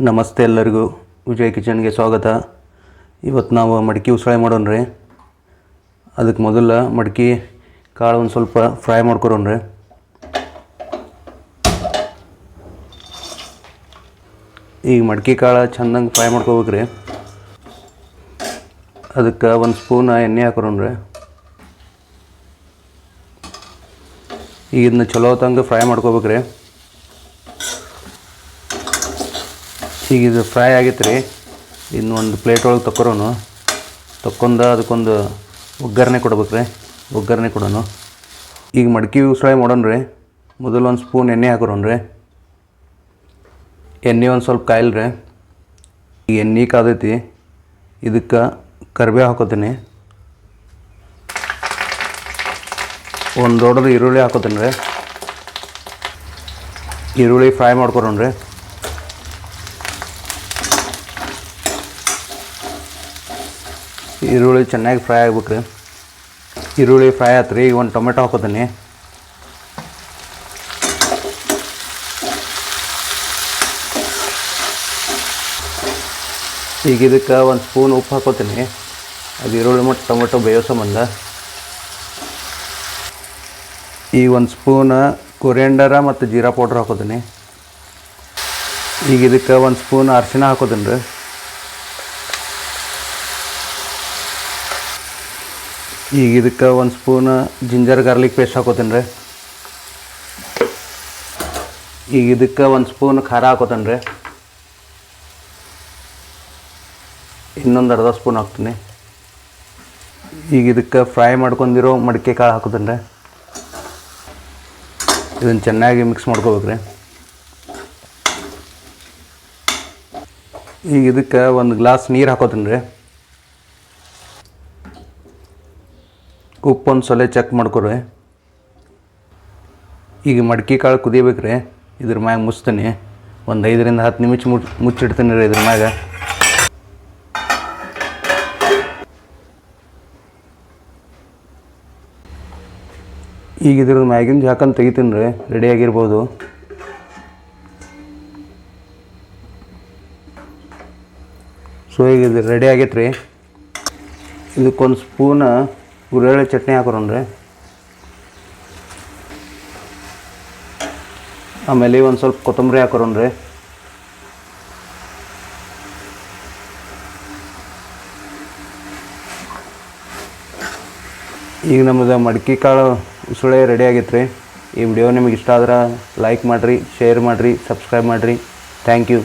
ನಮಸ್ತೆ ಎಲ್ಲರಿಗೂ ವಿಜಯ್ ಕಿಚನ್ಗೆ ಸ್ವಾಗತ. ಇವತ್ತು ನಾವು ಮಡಿಕೆ ಉಸಳೆ ಮಾಡೋಣ್ರಿ. ಅದಕ್ಕೆ ಮೊದಲು ಮಡಿಕೆ ಕಾಳು ಒಂದು ಸ್ವಲ್ಪ ಫ್ರೈ ಮಾಡ್ಕೊರೋಣ್ರಿ. ಈಗ ಮಡಿಕೆ ಕಾಳು ಚೆಂದಂಗೆ ಫ್ರೈ ಮಾಡ್ಕೋಬೇಕ್ರಿ. ಅದಕ್ಕೆ ಒಂದು ಸ್ಪೂನ್ ಎಣ್ಣೆ ಹಾಕೋಣ್ರಿ. ಈಗ ಇದನ್ನ ಚಲೋ ತಂಗ ಫ್ರೈ ಮಾಡ್ಕೋಬೇಕ್ರಿ. ಈಗ ಇದು ಫ್ರೈ ಆಗೈತೆ ರೀ. ಇನ್ನು ಒಂದು ಪ್ಲೇಟ್ ಒಳಗೆ ತಕ್ಕೊಂಡು ಅದಕ್ಕೊಂದು ಒಗ್ಗರಣೆ ಕೊಡ್ಬೇಕ್ರಿ. ಒಗ್ಗರಣೆ ಕೊಡೋಣ. ಈಗ ಮಡಿಕೆ ಉಸಳೆ ಮಾಡೋಣ್ರಿ. ಮೊದಲು ಒಂದು ಸ್ಪೂನ್ ಎಣ್ಣೆ ಹಾಕೋಣ್ರಿ. ಎಣ್ಣೆ ಒಂದು ಸ್ವಲ್ಪ ಕಾಯಿಲ್ರಿ. ಈಗ ಎಣ್ಣೆ ಕಾದೈತಿ. ಇದಕ್ಕೆ ಕರಿಬೇವು ಹಾಕೋತೀನಿ. ಒಂದು ದೊಡ್ಡದು ಈರುಳ್ಳಿ ಹಾಕೋತೀನಿ ರೀ. ಈರುಳ್ಳಿ ಫ್ರೈ ಮಾಡ್ಕೊರೋಣ್ರಿ. ಈರುಳ್ಳಿ ಚೆನ್ನಾಗಿ ಫ್ರೈ ಆಗ್ಬೇಕು ರೀ. ಈರುಳ್ಳಿ ಫ್ರೈ ಆಯ್ತು ರೀ. ಈಗ ಒಂದು ಟೊಮೆಟೊ ಹಾಕೋತೀನಿ. ಈಗ ಇದಕ್ಕೆ ಒಂದು ಸ್ಪೂನ್ ಉಪ್ಪು ಹಾಕೋತೀನಿ. ಅದು ಈರುಳ್ಳಿ ಮತ್ತು ಟೊಮೆಟೊ ಬೇಯೋ ಸಂಬಂಧ. ಈಗ ಒಂದು ಸ್ಪೂನ್ ಕೊರಿಯಂಡರ ಮತ್ತು ಜೀರಾ ಪೌಡ್ರ್ ಹಾಕೋತೀನಿ. ಈಗ ಇದಕ್ಕೆ ಒಂದು ಸ್ಪೂನ್ ಅರಿಶಿನ ಹಾಕೋತೀನಿ ರೀ. ಈಗ ಇದಕ್ಕೆ ಒಂದು ಸ್ಪೂನ್ ಜಿಂಜರ್ ಗಾರ್ಲಿಕ್ ಪೇಸ್ಟ್ ಹಾಕೋತೀನಿ ರೀ. ಈಗ ಇದಕ್ಕೆ ಒಂದು ಸ್ಪೂನ್ ಖಾರ ಹಾಕೋತೀನಿ ರೀ. ಇನ್ನೊಂದು ಅರ್ಧ ಸ್ಪೂನ್ ಹಾಕ್ತೀನಿ. ಈಗ ಇದಕ್ಕೆ ಫ್ರೈ ಮಾಡ್ಕೊಂಡಿರೋ ಮಡಿಕೆ ಕಾಳು ಹಾಕೋತೀನಿ ರೀ. ಇದನ್ನು ಚೆನ್ನಾಗಿ ಮಿಕ್ಸ್ ಮಾಡ್ಕೋಬೇಕ್ರಿ. ಈಗ ಇದಕ್ಕೆ ಒಂದು ಗ್ಲಾಸ್ ನೀರು ಹಾಕೋತೀನಿ ರೀ. ಉಪ್ಪೊಂದು ಸಲ ಚೆಕ್ ಮಾಡ್ಕೊರಿ. ಈಗ ಮಡಿಕೆ ಕಾಳು ಕುದಿಬೇಕು ರೀ. ಇದ್ರ ಮ್ಯಾಗ ಮುಚ್ತೀನಿ. ಒಂದು 5 ರಿಂದ 10 ನಿಮಿಷ ಮುಚ್ಚಿಡ್ತೀನಿ ರೀ ಇದ್ರ ಮ್ಯಾಗ. ಈಗ ಇದ್ರ ಮ್ಯಾಗಿನ ಜಾಕನ್ ತೆಗಿತೀನಿ ರೀ. ರೆಡಿಯಾಗಿರ್ಬೋದು. ಸೊ ಈಗ ಇದು ರೆಡಿ ಆಗೈತೆ ರೀ. ಇದಕ್ಕೊಂದು ಸ್ಪೂನ್ ಹುರುಳಿ ಚಟ್ನಿ ಹಾಕೋಣ್ರಿ. ಆಮೇಲೆ ಒಂದು ಸ್ವಲ್ಪ ಕೊತ್ತಂಬರಿ ಹಾಕೋಣ್ರಿ. ಈಗ ನಮ್ಮದು ಮಡಿಕೆ ಕಾಳು ಉಸುಳೆ ರೆಡಿ ಆಗೈತೆ ರೀ. ಈ ವಿಡಿಯೋ ನಿಮಗೆ ಇಷ್ಟ ಆದ್ರೆ ಲೈಕ್ ಮಾಡಿರಿ, ಶೇರ್ ಮಾಡಿರಿ, ಸಬ್ಸ್ಕ್ರೈಬ್ ಮಾಡಿರಿ. Thank you.